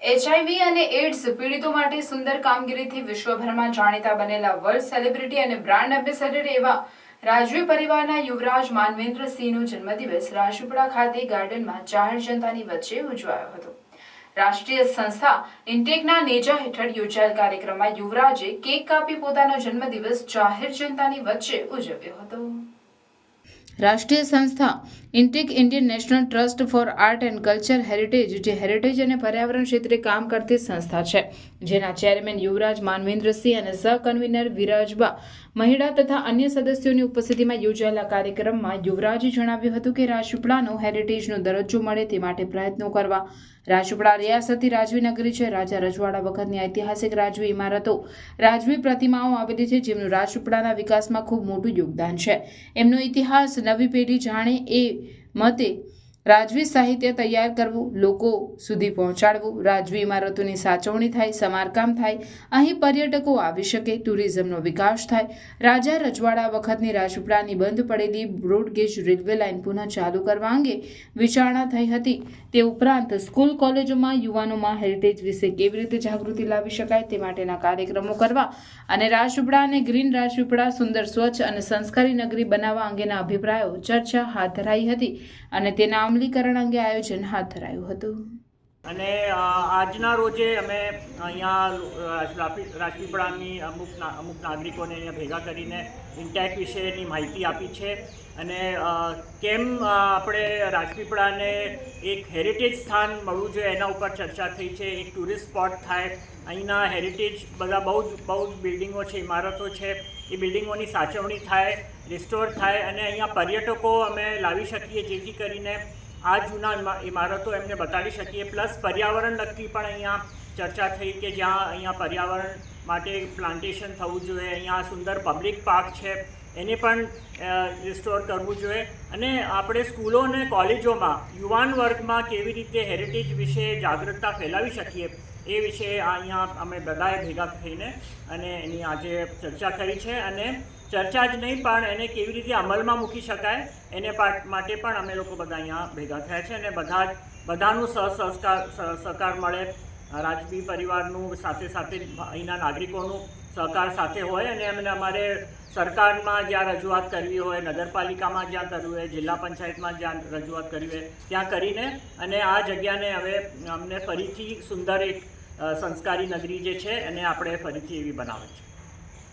HIV અને ads પીડિતો માટે સુંદર કામગીરીથી વિશ્વભરમાં જાણીતા બનેલા વર્લ્ડ સેલિબ્રિટી અને બ્રાન્ડ એમ્બેસેડર એવા રાજવી પરિવારના યુવરાજ માનવેન્દ્રસિંહનો જન્મદિવસ રાજપીપળા ખાતે ગાર્ડનમાં જાહેર જનતાની વચ્ચે ઉજવાયો હતો। રાષ્ટ્રીય સંસ્થા ઇન્ટેકના નેજા હેઠળ યોજાયેલ કાર્યક્રમમાં યુવરાજે કેક કાપી પોતાનો જન્મદિવસ જાહેર જનતાની વચ્ચે ઉજવ્યો હતો। રાષ્ટ્રીય સંસ્થા INTACH Indian National Trust for Art and Culture Heritage જે હેરિટેજ અને પર્યાવરણ ક્ષેત્રે કામ કરતી સંસ્થા છે, જેના ચેરમેન યુવરાજ માનવેન્દ્રસિંહ અને સહ કન્વીનર વિરાજબા મહિડા તથા અન્ય સદસ્યોની ઉપસ્થિતિમાં યોજાયેલા કાર્યક્રમમાં યુવરાજે જણાવ્યું હતું કે રાજપીપળાનો હેરિટેજનો દરજ્જો મળે તે માટે પ્રયત્નો કરવા। રાજપીપળા રિયાસતી રાજવી નગરી છે। રાજા રજવાડા વખતની ઐતિહાસિક રાજવી ઇમારતો, રાજવી પ્રતિમાઓ આવેલી છે, જેમનું રાજપીપળાના વિકાસમાં ખૂબ મોટું યોગદાન છે। એમનો ઇતિહાસ નવી પેઢી જાણે એ મતે રાજવી સાહિત્ય તૈયાર કરવું, લોકો સુધી પહોંચાડવું, રાજવી ઇમારતોની સાચવણી થાય, સમારકામ થાય, અહીં પર્યટકો આવી શકે, ટુરિઝમનો વિકાસ થાય। રાજા રજવાડા વખતની રાજપીપળાની બંધ પડેલી બ્રોડગેજ રેલવે લાઇન પુનઃ ચાલુ કરવા અંગે વિચારણા થઈ હતી। તે ઉપરાંત સ્કૂલ કોલેજોમાં યુવાનોમાં હેરિટેજ વિશે કેવી રીતે જાગૃતિ લાવી શકાય તે માટેના કાર્યક્રમો કરવા અને રાજપીપળા અને ગ્રીન રાજપીપળા સુંદર, સ્વચ્છ અને સંસ્કારી નગરી બનાવવા અંગેના અભિપ્રાયો ચર્ચા હાથ ધરાઈ હતી અને તેના અમલીકરણ અંગે આયોજન હાથ ધરાયું હતું। અને આજના રોજે અમે અહીંયા રાજપીપળાની અમુક નાગરિકોને અહીંયા ભેગા કરીને ઇન્ટેક વિશેની માહિતી આપી છે અને કેમ આપણે રાજપીપળાને એક હેરિટેજ સ્થાન મળવું જોઈએ એના ઉપર ચર્ચા થઈ છે। એક ટુરિસ્ટ સ્પોટ થાય, અહીંના હેરિટેજ બધા બહુ બિલ્ડિંગો છે, ઇમારતો છે, એ બિલ્ડિંગોની સાચવણી થાય, રિસ્ટોર થાય અને અહીંયા પર્યટકો અમે લાવી શકીએ, જેથી કરીને આ જૂના ઇમારતો એમને બતાવી શકીએ। પ્લસ પર્યાવરણલક્ષી પણ અહીંયા ચર્ચા થઈ કે જ્યાં અહીંયા પર્યાવરણ માટે પ્લાન્ટેશન થવું જોઈએ, અહીંયા સુંદર પબ્લિક પાર્ક છે એને પણ રિસ્ટોર કરવું જોઈએ અને આપણે સ્કૂલો અને કોલેજોમાં યુવાન વર્ગમાં કેવી રીતે હેરિટેજ વિશે જાગૃતતા ફેલાવી શકીએ એ વિશે અહીંયા અમે બધાએ ભેગા થઈને અને એની આજે ચર્ચા કરી છે અને ચર્ચા જ નહીં પણ એને કેવી રીતે અમલમાં મૂકી શકાય એને માટે પણ અમે લોકો બધા અહીંયા ભેગા થયા છે અને બધાનું સહકાર મળે, રાજવી પરિવારનું સાથે સાથે અહીંના નાગરિકોનું સહકાર સાથે હોય અને અમારે સરકારમાં જ્યાં રજૂઆત કરવી હોય, નગરપાલિકામાં જ્યાં કરવી હોય, જિલ્લા પંચાયતમાં જ્યાં રજૂઆત કરવી હોય ત્યાં કરીને અને આ જગ્યાને હવે અમને ફરીથી સુંદર એક સંસ્કારી નગરી જે છે એને આપણે ફરીથી એવી બનાવે છે।